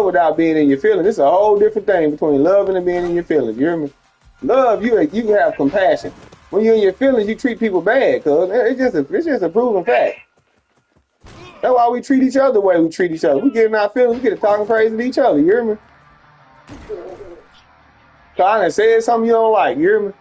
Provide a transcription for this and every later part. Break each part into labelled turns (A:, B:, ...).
A: without being in your feelings. It's a whole different thing between loving and being in your feelings. You hear me? Love, you have compassion. When you're in your feelings, you treat people bad, cuz it's just a proven fact. That's why we treat each other the way we treat each other. We get in our feelings, we get to talking crazy to each other. You hear me? So I done said something you don't like. You hear me?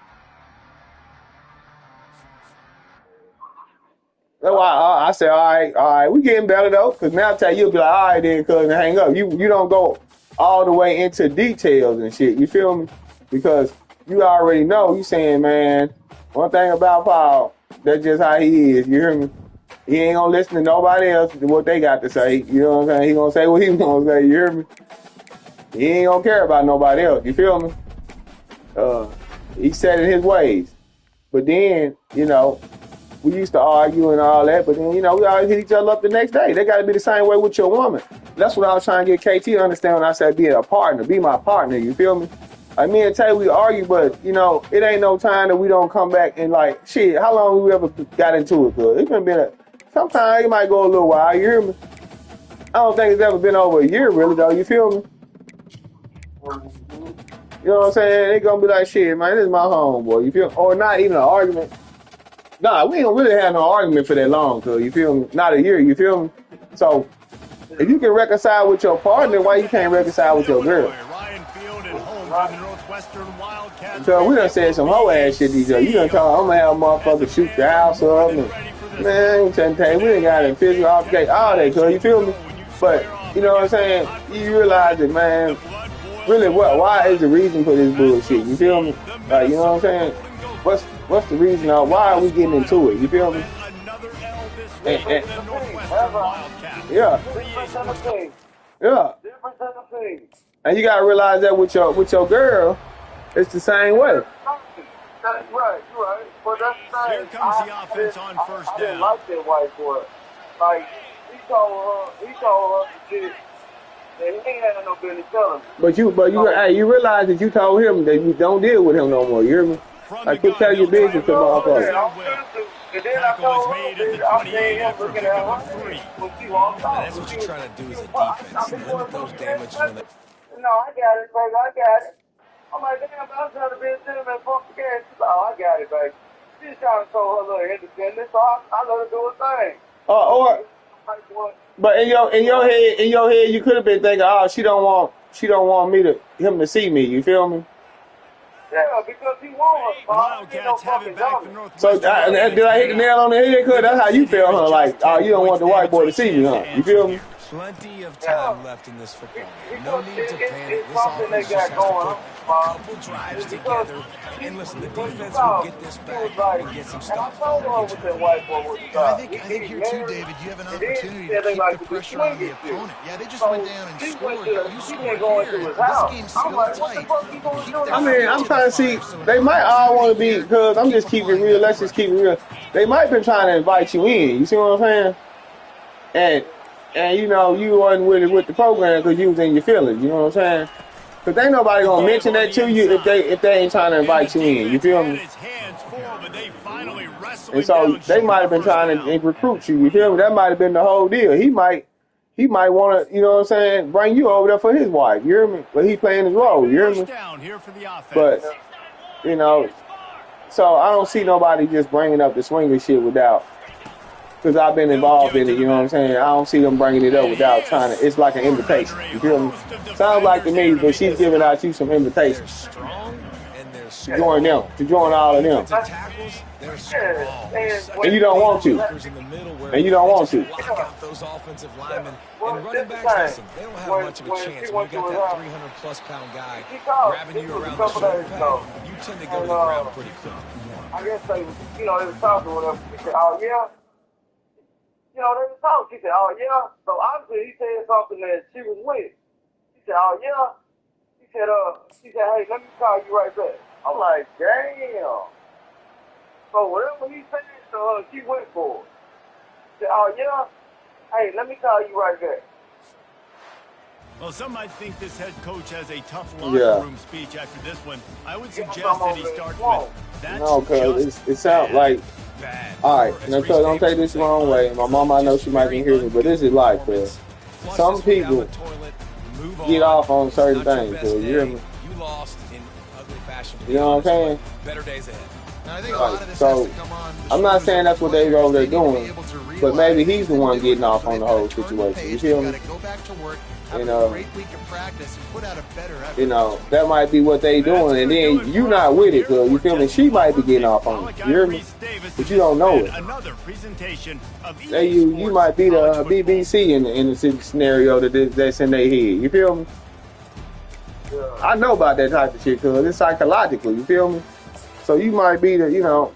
A: That's why I say, all right, we getting better though. Cause now I tell you, you'll be like, all right then, cuz, and hang up. You don't go all the way into details and shit. You feel me? Because you already know. You saying, man, one thing about Paul, that's just how he is. You hear me? He ain't gonna listen to nobody else what they got to say. You know what I'm saying? He gonna say what he gonna say. You hear me? He ain't gonna care about nobody else. You feel me? He set in his ways. But then, you know, we used to argue and all that, but then, you know, we always hit each other up the next day. They got to be the same way with your woman. That's what I was trying to get KT to understand when I said be a partner, be my partner, you feel me? Like me and Tay, we argue, but, you know, it ain't no time that we don't come back and like, shit, how long we ever got into it, cuz? It's been sometimes it might go a little while, you hear me? I don't think it's ever been over a year, really, though, you feel me? You know what I'm saying? They gonna be like, shit, man, this is my homeboy, you feel? Or not even an argument. Nah, we ain't really had no argument for that long, cuz, you feel me? Not a year, you feel me? So, if you can reconcile with your partner, why you can't reconcile with your girl? So we done said some whole ass shit to each other. You done talk, I'm gonna have a motherfucker shoot the house up, and man, I'm trying to tell you, we done got in physical altercation, all that, cuz, you feel me? But, you know what I'm saying? You realize that, man, really, why is the reason for this bullshit? You feel me? Like, you know what I'm saying? What's the reason? Why are we getting into it? You feel me? Yeah. Yeah. And you gotta realize that with your girl, it's the same way.
B: Right. But that's the thing. Here comes the offense on first down. I didn't like that white boy. Like, he told her shit. And he ain't had no business telling me. But
A: you realize that you told him that you don't deal with him no more. You hear me? Like, quit telling your business to motherfuckers.
B: And then I told him, I'm saying him looking at her when she walked off.
C: That's what you're trying to do as a defense. Limit those damages when they...
B: No, I got it, baby. I got it. I'm like, damn, I'm trying to be a gentleman, fuck the gas. She's like, oh, I got it, baby. She's trying to show her little independence, so I let her do her thing.
A: But in your head, you could have been thinking, oh, she don't want him to see me. You feel me?
B: Yeah, because he won. Wildcats have it back for Northwest.
A: So did I hit the nail on the head? Cause that's how you feel, huh? Like, oh, you don't want the white boy to see me, huh? You feel me?
C: Plenty of time left in this football game. No need to panic. This offense just has to put a couple drives together. And listen, the defense will get this back and get some stops.
D: I think here too, David, you have an opportunity to keep the pressure on the opponent. Yeah, they just went down and scored. You scored here. This game's still tight.
A: I mean, I'm trying to see. They might all want to be, because I'm just keeping it real. Let's just keep it real. They might have been trying to invite you in. You see what I'm saying? And you know, you wasn't with the program because you was in your feelings. You know what I'm saying? Because ain't nobody gonna mention that to you if they ain't trying to invite you in. You feel me? And so they might have been trying to recruit you. You feel me? That might have been the whole deal. He might want to, you know what I'm saying, bring you over there for his wife. You hear me? But he playing his role. You hear me? But you know, so I don't see nobody just bringing up the swinger shit without. Because I've been involved in it, you know what I'm saying? I don't see them bringing it up without trying to. It's like an invitation. You feel me? Sounds like to me, but she's giving out you some invitations to join them, to join all of them. And you don't want to. And you don't want to.
C: Those offensive linemen and running backs, listen, they don't have much of a chance. When you got that 300-plus-pound guy grabbing you around the shoulder pad, you tend to go to the ground pretty quick.
B: I guess they was talking or whatever. He said, oh, yeah. They was talking. She said, oh, yeah. So obviously he said something that she was with. He said, oh, yeah. He said, hey, let me call you right back. I'm like, damn. So whatever he said to her, she went for it. She said, oh, yeah. Hey, let me call you right back.
E: Well, some might think this head coach has a tough locker room speech after this one. I would suggest that he starts with that.
A: No, because it sounds like, all right, now, cuz don't take this the wrong way. My mom, I know she might can hear me, but this is life, cuz. Some people get off on certain
C: Not your
A: things.
C: best
A: You hear
C: day.
A: me?
C: You lost in ugly fashion, to
A: You
C: be
A: know what I'm
C: honest,
A: saying?
C: but better days ahead.
D: And I think a
A: Right.
D: lot of this has to
A: So
D: come on the
A: I'm not
D: shoulders
A: saying
D: of
A: that's
D: the
A: what they
D: players.
A: over there
D: They need to be
A: doing,
D: able to
A: but
D: realize
A: maybe
D: they
A: he's
D: need
A: the
D: to
A: one
D: do it
A: getting
D: now.
A: off
D: So
A: on
D: they've
A: the
D: got
A: whole
D: to turn the
A: situation. You
D: page. They've
A: feel
D: got
A: me?
D: to go back to work, have
A: And
D: a great week of practice, and put out a better effort.
A: you know, that might be what they
E: That's
A: doing, and
E: gonna do
A: then
E: it
A: you
E: for us
A: not
E: from
A: with it,
E: here.
A: cause you
E: We're
A: feel me?
E: just
A: She might be
E: over
A: getting
E: to
A: off on it.
E: Malachi
A: You hear me?
E: Reese Davis,
A: But
E: and
A: you
E: this
A: don't
E: has
A: know
E: been
A: it.
E: another presentation of
A: Say
E: EA
A: you
E: Sports
A: might be
E: College
A: the
E: Football.
A: BBC in the scenario that's in their head. You feel me?
B: Yeah.
A: I know about that type of shit, cause it's psychological. You feel me? So you might be the, you know.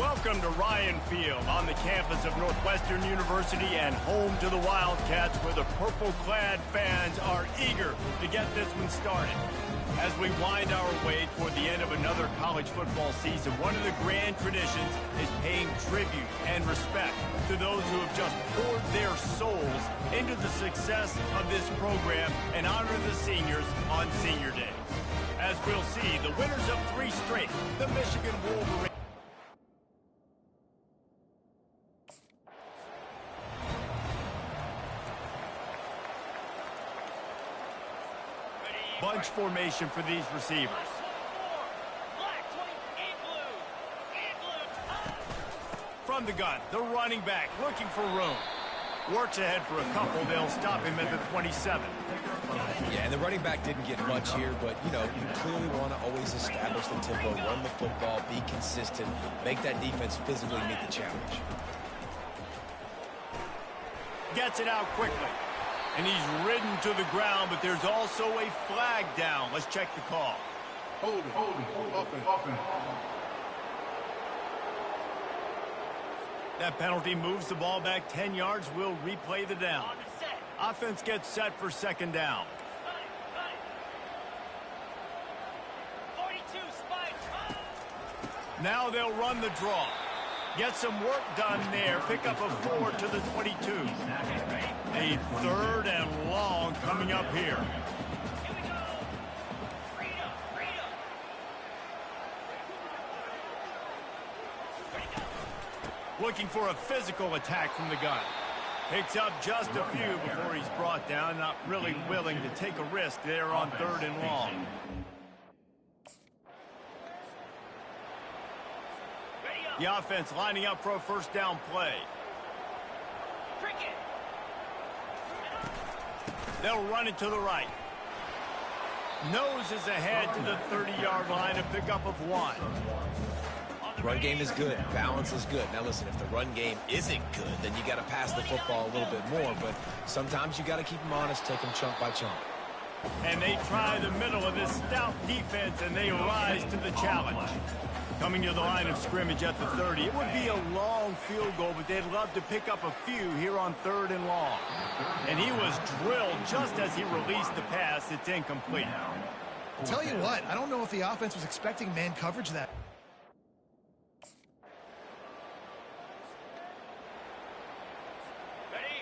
E: Welcome to Ryan Field on the campus of Northwestern University and home to the Wildcats, where the purple-clad fans are eager to get this one started. As we wind our way toward the end of another college football season, one of the grand traditions is paying tribute and respect to those who have just poured their souls into the success of this program and honor the seniors on Senior Day. As we'll see, the winners of 3 straight, the Michigan Wolverines. Bunch formation for these receivers. From the gun, the running back looking for room. Works ahead for a couple. They'll stop him at the 27.
C: Yeah, and the running back didn't get much here, but, you know, you clearly want to always establish the tempo, run the football, be consistent, make that defense physically meet the challenge.
E: Gets it out quickly. And he's ridden to the ground, but there's also a flag down. Let's check the call.
F: Hold it.
E: That penalty moves the ball back 10 yards. We'll replay the down. Offense gets set for second down.
G: 42 spike.
E: Now they'll run the draw. Get some work done there. Pick up a 4 to the 22. A 3rd and long coming up here.
G: Here we go. Freedom.
E: Looking for a physical attack from the gun. Picks up just a few before he's brought down. Not really willing to take a risk there on 3rd and long. The offense lining up for a first down play. They'll run it to the right. Noses ahead to the 30-yard line, a pickup of 1.
C: Run game is good. Balance is good. Now, listen, if the run game isn't good, then you got to pass the football a little bit more. But sometimes you got to keep them honest, take them chunk by chunk.
E: And they try the middle of this stout defense, and they rise to the challenge. Coming to the line of scrimmage at the 30. It would be a long field goal, but they'd love to pick up a few here on 3rd and long. And he was drilled just as he released the pass. It's incomplete.
D: I'll tell you what, I don't know if the offense was expecting man coverage that.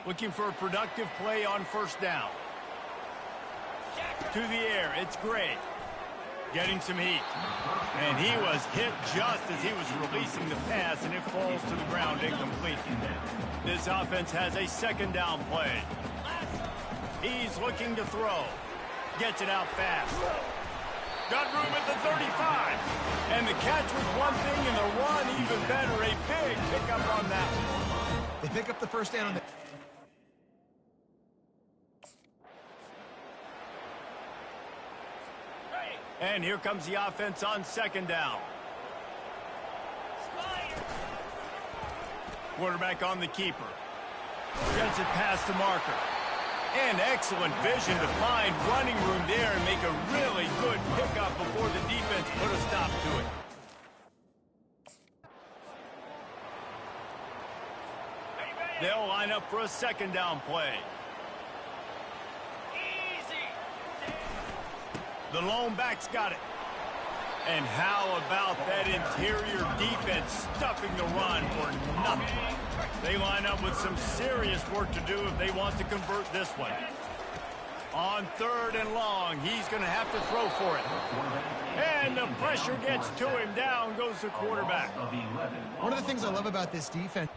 E: Looking for a productive play on first down. To the air, it's Gray. Getting some heat. And he was hit just as he was releasing the pass, and it falls to the ground incomplete. This offense has a second down play. He's looking to throw. Gets it out fast. Got room at the 35. And the catch was one thing, and the run even better. A big pickup on that one.
D: They pick up the first down on the...
E: And here comes the offense on second down. Quarterback on the keeper. Gets it past the marker. And excellent vision to find running room there and make a really good pickup before the defense put a stop to it. They'll line up for a second down play. The lone back's got it. And how about that interior defense stuffing the run for nothing? They line up with some serious work to do if they want to convert this one. On 3rd and long, he's going to have to throw for it. And the pressure gets to him. Down goes the quarterback.
D: One of the things I love about this defense...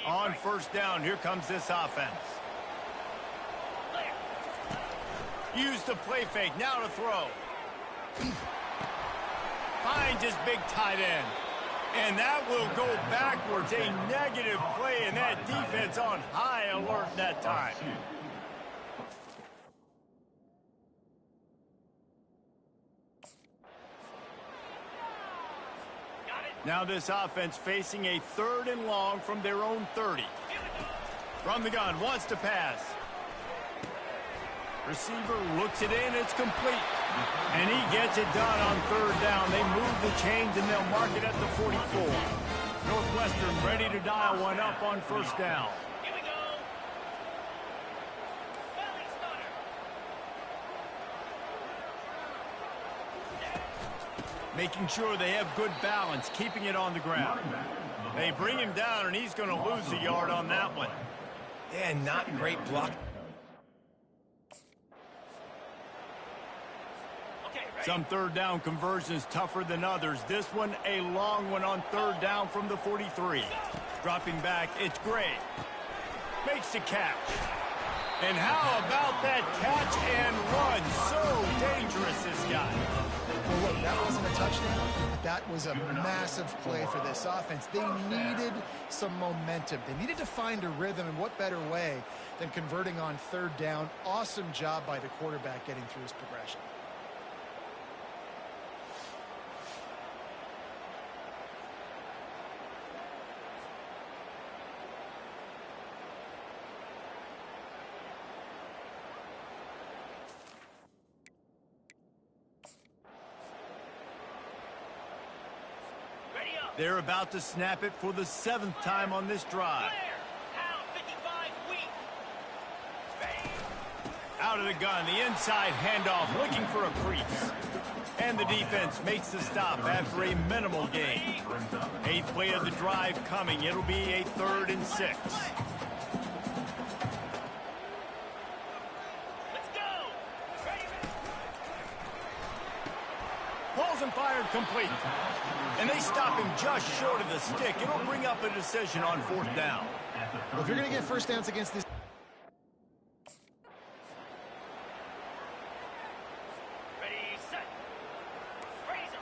E: On first down, here comes this offense. Use the play fake, now to throw. Finds his big tight end. And that will go backwards. A negative play, and that defense on high alert that time. Now this offense facing a 3rd and long from their own 30. From the gun, wants to pass. Receiver looks it in, it's complete. And he gets it done on third down. They move the chains, and they'll mark it at the 44. Northwestern ready to dial one up on first down.
G: Here we go. Valley starter.
E: Making sure they have good balance, keeping it on the ground. They bring him down, and he's going to lose a yard on that one.
C: Yeah, not great block.
E: Some third down conversions tougher than others. This one, a long one on third down from the 43. Dropping back, it's Gray. Makes the catch. And how about that catch and run? So dangerous, this guy.
D: Well, look, that wasn't a touchdown. That was a massive play for this offense. They needed some momentum. They needed to find a rhythm, and what better way than converting on third down. Awesome job by the quarterback getting through his progression.
E: They're about to snap it for the 7th time on this drive.
G: Down 55 weak.
E: Out of the gun, the inside handoff, looking for a crease. And the defense makes the stop after a minimal gain. 8th play of the drive coming. It'll be a 3rd and 6.
G: Let's go.
E: Pulls and fired complete. And they stop him just short of the stick. It'll bring up a decision on 4th down.
D: Well, if you're going to get first downs against this...
G: Ready, set. Razor.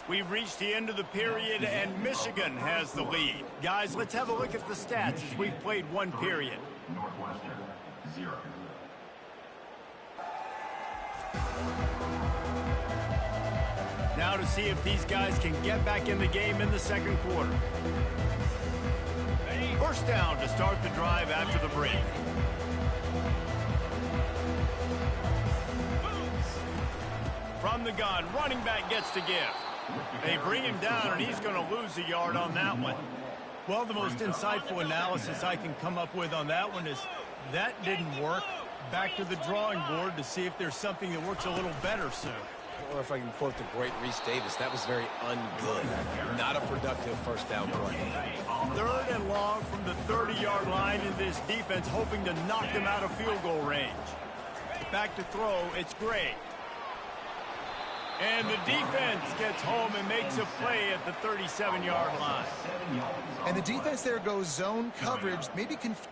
E: We've reached the end of the period, and Michigan has the lead. Guys, let's have a look at the stats as we've played one period.
F: Northwestern, 0.
E: Now to see if these guys can get back in the game in the second quarter. First down to start the drive after the break. From the gun, running back gets the give. They bring him down, and he's going to lose a yard on that one. Well, the most insightful analysis I can come up with on that one is that didn't work. Back to the drawing board to see if there's something that works a little better soon.
C: Or if I can quote the great Reese Davis, that was very ungood. Not a productive first down play.
E: 3rd and long from the 30-yard line, in this defense hoping to knock them out of field goal range. Back to throw, it's Gray. And the defense gets home and makes a play at the 37-yard line.
D: And the defense there goes zone coverage, maybe confused.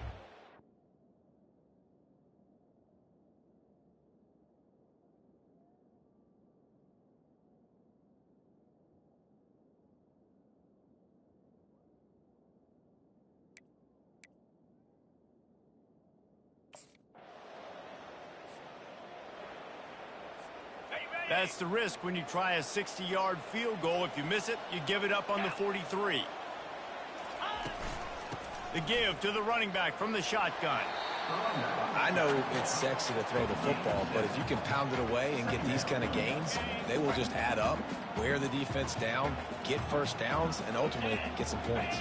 E: That's the risk when you try a 60-yard field goal. If you miss it, you give it up on the 43. The give to the running back from the shotgun.
C: I know it's sexy to throw the football, but if you can pound it away and get these kind of gains, they will just add up, wear the defense down, get first downs, and ultimately get some points.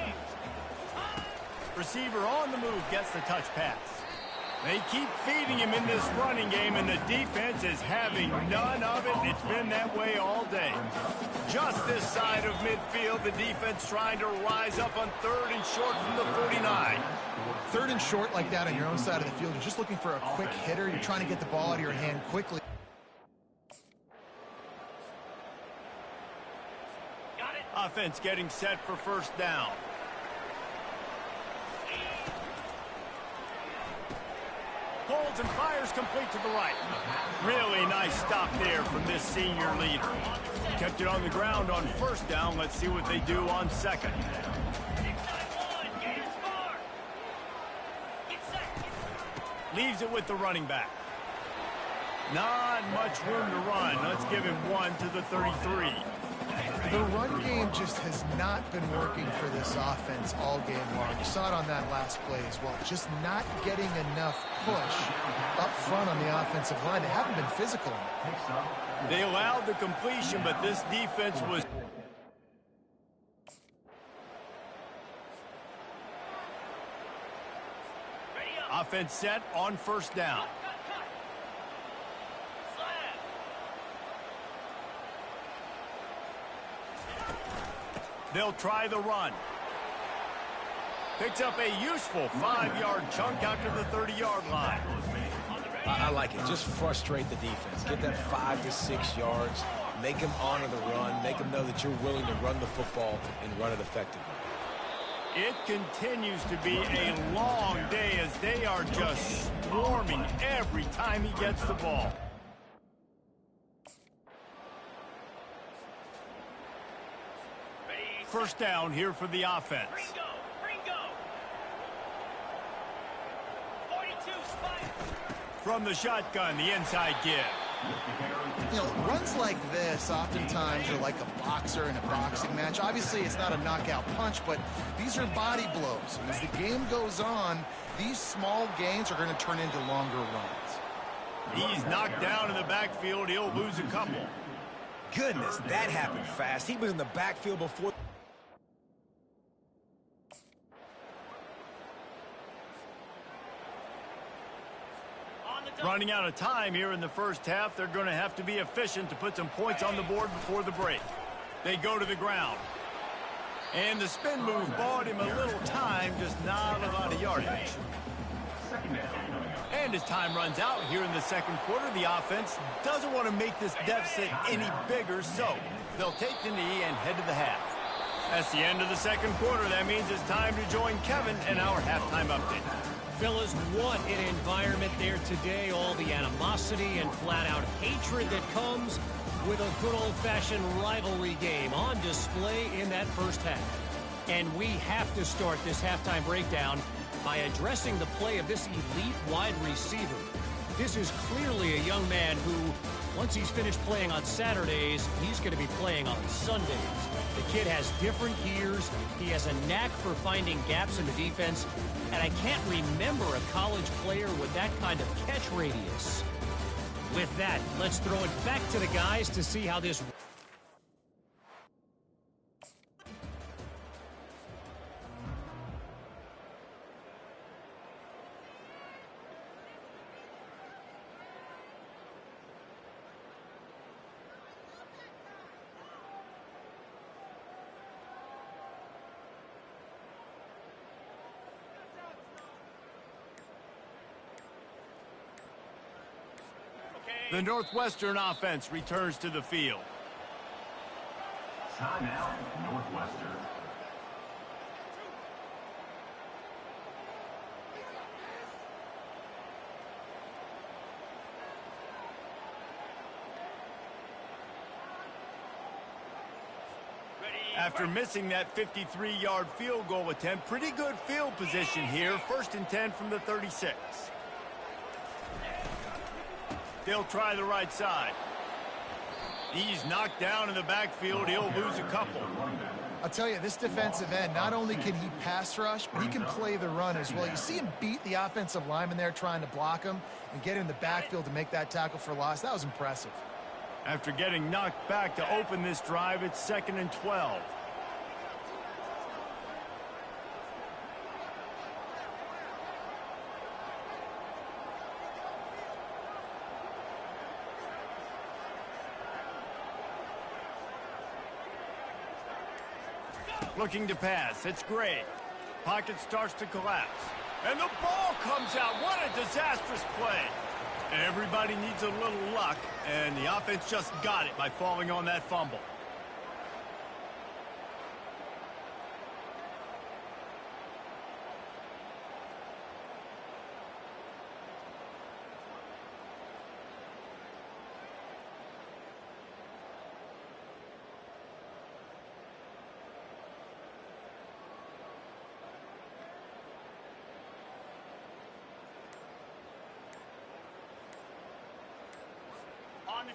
E: Receiver on the move gets the touch pass. They keep feeding him in this running game, and the defense is having none of it. It's been that way all day. Just this side of midfield, the defense trying to rise up on 3rd and short from the 49.
D: 3rd and short like that on your own side of the field, you're just looking for a quick hitter. You're trying to get the ball out of your hand quickly.
G: Got it.
E: Offense getting set for first down. Holds and fires complete to the right. Really nice stop there from this senior leader. Kept it on the ground on first down. Let's see what they do on second.
G: 691, get his bar. Get set.
E: Leaves it with the running back. Not much room to run. Let's give him one to the 33.
D: The run game just has not been working for this offense all game long. You saw it on that last play as well. Just not getting enough push up front on the offensive line. They haven't been physical enough.
E: They allowed the completion, but this defense was...
G: Ready up.
E: Offense set on first down.
G: Cut. Slam.
E: They'll try the run. Picks up a useful 5-yard chunk out to the 30-yard line.
C: I like it. Just frustrate the defense. Get that 5 to 6 yards. Make them honor the run. Make them know that you're willing to run the football and run it effectively.
E: It continues to be a long day as they are just swarming every time he gets the ball.
G: Ready,
E: First down here for the offense.
G: Ringo. 42, spike.
E: From the shotgun, the inside give.
D: You know, runs like this oftentimes are like a boxer in a boxing match. Obviously, it's not a knockout punch, but these are body blows. And as the game goes on, these small gains are going to turn into longer runs.
E: He's knocked down in the backfield. He'll lose a couple.
C: Goodness, that happened fast. He was in the backfield before.
G: On the double.
E: Running out of time here in the first half. They're going to have to be efficient to put some points on the board before the break. They go to the ground. And the spin move bought him a little time, just not a lot of yardage. And as time runs out here in the second quarter, the offense doesn't want to make this deficit any bigger, so they'll take the knee and head to the half. That's the end of the second quarter. That means it's time to join Kevin in our halftime update.
H: Fellas, what an environment there today. All the animosity and flat-out hatred that comes with a good old-fashioned rivalry game on display in that first half. And we have to start this halftime breakdown by addressing the play of this elite wide receiver. This is clearly a young man who, once he's finished playing on Saturdays, he's going to be playing on Sundays. The kid has different gears. He has a knack for finding gaps in the defense. And I can't remember a college player with that kind of catch radius. With that, let's throw it back to the guys to see how this...
E: The Northwestern offense returns to the field.
F: Timeout, Northwestern.
E: After missing that 53-yard field goal attempt, pretty good field position here. 1st and 10 from the 36. They'll try the right side. He's knocked down in the backfield. He'll lose a couple.
D: I'll tell you, this defensive end, not only can he pass rush, but he can play the run as well. You see him beat the offensive lineman there trying to block him and get him in the backfield to make that tackle for loss. That was impressive.
E: After getting knocked back to open this drive, it's 2nd and 12. Looking to pass. It's Gray. Pocket starts to collapse. And the ball comes out. What a disastrous play. Everybody needs a little luck, and the offense just got it by falling on that fumble.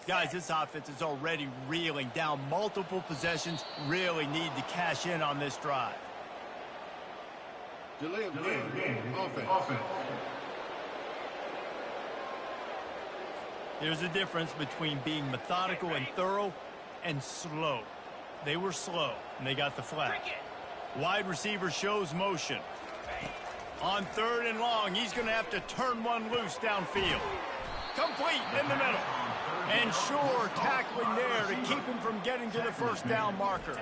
E: Guys, this offense is already reeling down multiple possessions. Really need to cash in on this drive.
F: Delay of game. Offense.
E: There's a difference between being methodical and thorough and slow. They were slow, and they got the flag. Wide receiver shows motion. On 3rd and long, he's going to have to turn one loose downfield. Complete in the middle. And sure, tackling there to keep him from getting to the first down marker.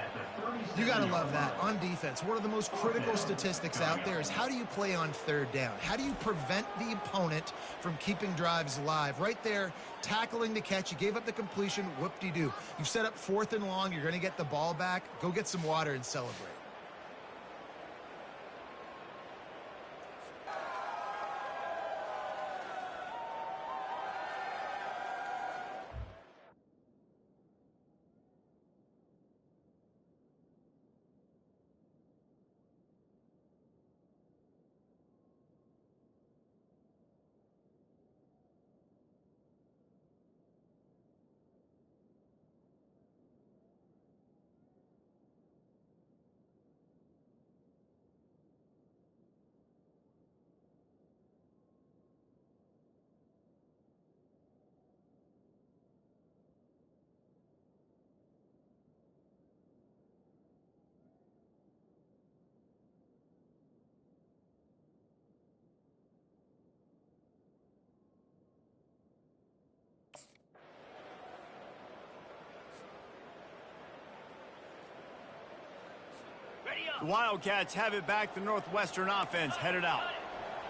D: You got to love that. On defense, one of the most critical statistics out there is how do you play on 3rd down? How do you prevent the opponent from keeping drives alive? Right there, tackling the catch. You gave up the completion. Whoop-de-doo. You've set up 4th and long. You're going to get the ball back. Go get some water and celebrate.
E: The Wildcats have it back. The Northwestern offense headed out.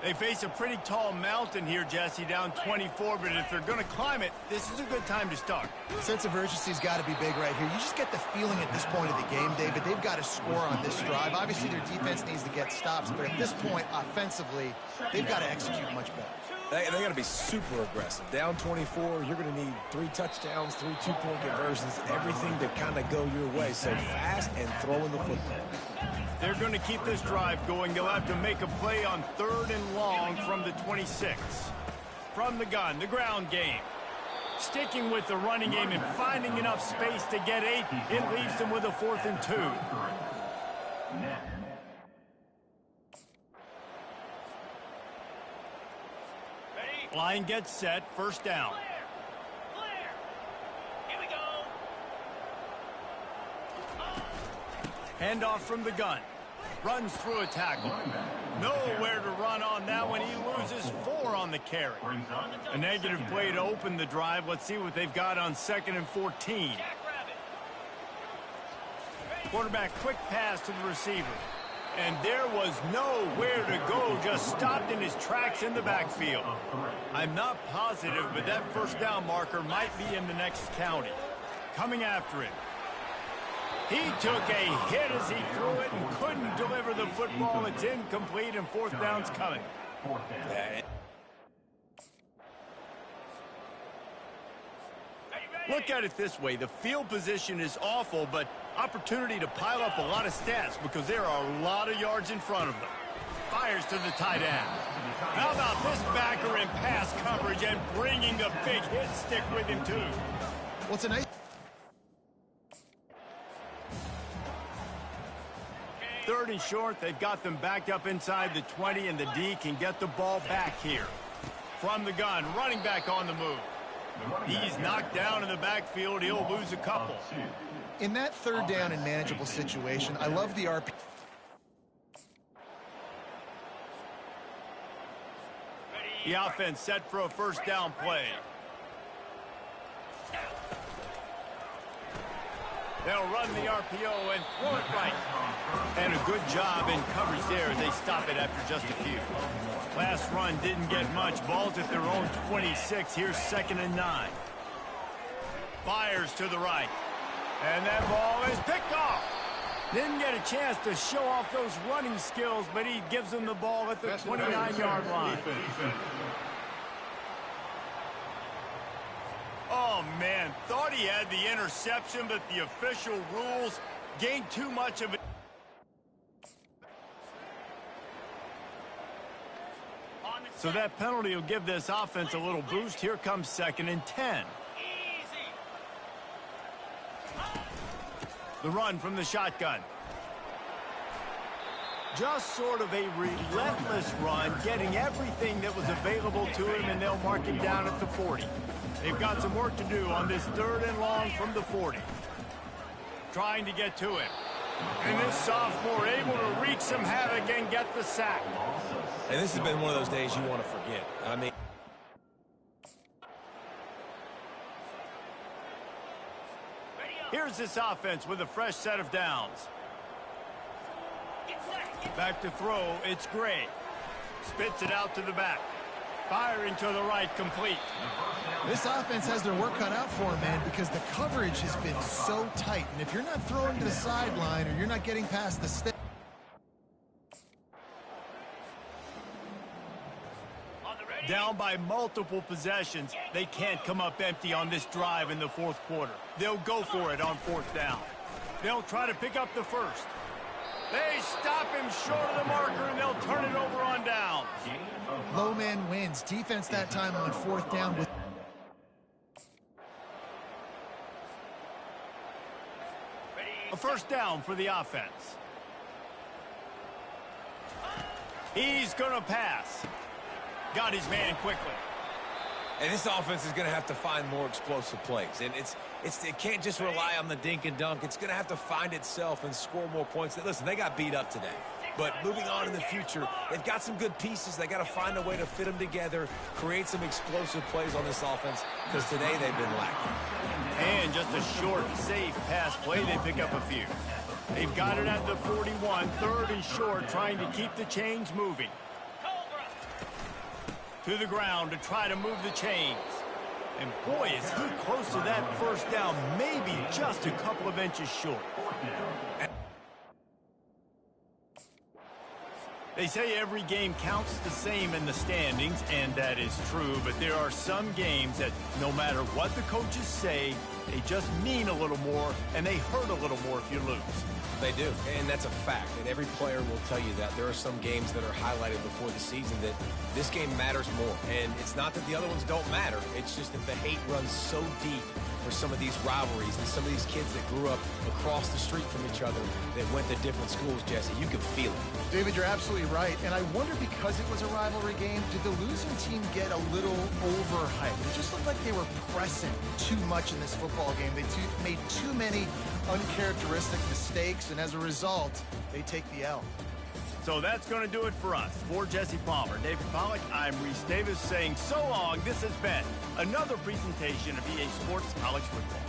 E: They face a pretty tall mountain here, Jesse, down 24, but if they're going to climb it, this is a good time to start.
D: Sense of urgency's got to be big right here. You just get the feeling at this point of the game, David, they've got to score on this drive. Obviously, their defense needs to get stops, but at this point, offensively, they've got to execute much better.
C: They got to be super aggressive. Down 24, you're going to need 3 touchdowns, 3 two-point conversions, everything to kind of go your way. So fast and throwing the football.
E: They're going to keep this drive going. They'll have to make a play on 3rd and long from the 26. From the gun, the ground game. Sticking with the running game and finding enough space to get 8, it leaves them with a 4th and 2. Line gets set, 1st down.
G: Clear. Here we go.
E: Handoff from the gun. Runs through a tackle. Nowhere to run on that one. He loses 4 on the carry. A negative play to open the drive. Let's see what they've got on 2nd and 14. Quarterback quick pass to the receiver. And there was nowhere to go, just stopped in his tracks in the backfield. I'm not positive, but that 1st down marker might be in the next county. Coming after it. He took a hit as he threw it and couldn't deliver the football. It's incomplete and 4th down's coming. Look at it this way. The field position is awful, but opportunity to pile up a lot of stats because there are a lot of yards in front of them. Fires to the tight end. How about this backer in pass coverage and bringing a big hit stick with him, too?
D: Well, it's a nice...
E: 3rd and short, they've got them backed up inside the 20, and the D can get the ball back here. From the gun, running back on the move. He's knocked down in the backfield. He'll lose a couple.
D: In that 3rd down and manageable situation, I love the RP.
E: The offense set for a 1st down play. They'll run the RPO and throw it right. And a good job in coverage there as they stop it after just a few. Last run didn't get much. Ball's at their own 26. Here's 2nd and 9. Fires to the right. And that ball is picked off. Didn't get a chance to show off those running skills, but he gives them the ball at the 29-yard line. Oh, man. Thought he had the interception, but the official rules gained too much of it. So that penalty will give this offense a little boost. Here comes 2nd and 10. The run from the shotgun. Just sort of a relentless run, getting everything that was available to him, and they'll mark him down at the 40. They've got some work to do on this 3rd and long from the 40. Trying to get to him. And this sophomore able to wreak some havoc and get the sack.
C: And this has been one of those days you want to forget. I mean,
E: here's this offense with a fresh set of downs. Back to throw, it's Gray. Spits it out to the back. Firing to the right, complete.
D: This offense has their work cut out for them, man, because the coverage has been so tight. And if you're not throwing to the sideline or you're not getting past the stick.
E: Down by multiple possessions, they can't come up empty on this drive in the 4th quarter. They'll go for it on 4th down. They'll try to pick up the 1st. They stop him short of the marker, and they'll turn it over on downs.
D: Low man wins. Defense that time on 4th down. With
E: a 1st down for the offense. He's going to pass. Got his man quickly.
C: and this offense is going to have to find more explosive plays. And it can't just rely on the dink and dunk. It's going to have to find itself and score more points. Listen, they got beat up today. But moving on in the future, they've got some good pieces. They got to find a way to fit them together, create some explosive plays on this offense, because today they've been lacking.
E: And just a short, safe pass play, they pick up a few. They've got it at the 41, third and short, trying to keep the chains moving. To the ground to try to move the chains. And boy, is he close to that first down, maybe just a couple of inches short. They say every game counts the same in the standings, and that is true, but there are some games that no matter what the coaches say, they just mean a little more, and they hurt a little more if you lose.
C: They do, and that's a fact, and every player will tell you that. There are some games that are highlighted before the season that this game matters more, and it's not that the other ones don't matter. It's just that the hate runs so deep for some of these rivalries and some of these kids that grew up across the street from each other that went to different schools, Jesse. You can feel it.
D: David, you're absolutely right, and I wonder, because it was a rivalry game, did the losing team get a little overhyped? It just looked like they were pressing too much in this football game. They made too many uncharacteristic mistakes, and as a result, they take the L.
E: So that's going to do it for us. For Jesse Palmer, David Pollack, I'm Reese Davis saying so long. This has been another presentation of EA Sports College Football.